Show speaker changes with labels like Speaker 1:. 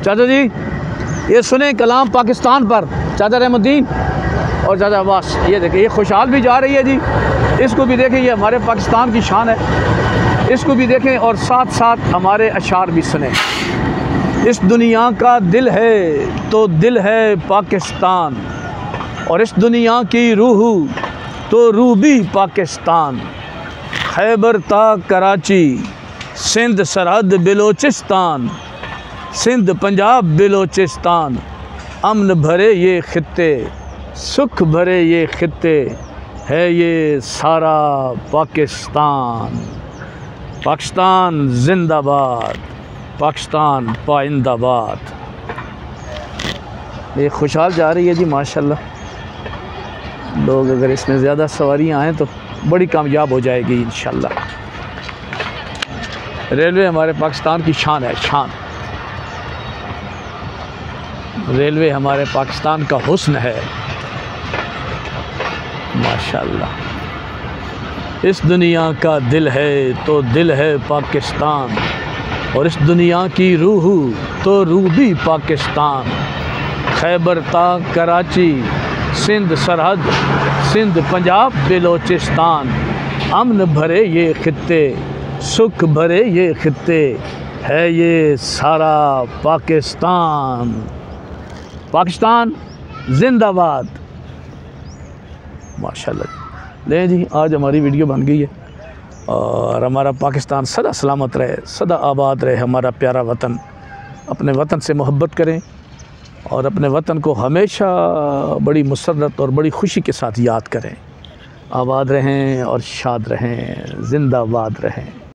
Speaker 1: चाचा जी ये सुने कलाम पाकिस्तान पर चाचा रहमुद्दीन और चाचा अब्बास। ये देखिए ये खुशहाल भी जा रही है जी, इसको भी देखें, ये हमारे पाकिस्तान की शान है, इसको भी देखें और साथ साथ हमारे अशार भी सुने। इस दुनिया का दिल है तो दिल है पाकिस्तान, और इस दुनिया की रूह तो रूह भी पाकिस्तान। खैबर ता कराची, सिंध सरहद बलोचिस्तान, सिंध पंजाब बलोचिस्तान, अमन भरे ये खित्ते, सुख भरे ये खित्ते, है ये सारा पाकिस्तान। पाकिस्तान जिंदाबाद, पाकिस्तान पाइंदाबाद। ये खुशहाल जा रही है जी माशाल्लाह। लोग अगर इसमें ज़्यादा सवारियाँ आएँ तो बड़ी कामयाब हो जाएगी इंशाल्लाह। रेलवे हमारे पाकिस्तान की शान है, शान। रेलवे हमारे पाकिस्तान का हुस्न है माशाल्लाह। इस दुनिया का दिल है तो दिल है पाकिस्तान, और इस दुनिया की रूह तो रूह भी पाकिस्तान। खैबर ता कराची, सिंध सरहद, सिंध पंजाब बलोचिस्तान, अमन भरे ये खित्ते, सुख भरे ये खित्ते, है ये सारा पाकिस्तान। पाकिस्तान जिंदाबाद माशाल्लाह। ले जी आज हमारी वीडियो बन गई है, और हमारा पाकिस्तान सदा सलामत रहे, सदा आबाद रहे। हमारा प्यारा वतन, अपने वतन से मोहब्बत करें और अपने वतन को हमेशा बड़ी मुसर्रत और बड़ी खुशी के साथ याद करें। आबाद रहें और शाद रहें, जिंदाबाद रहें।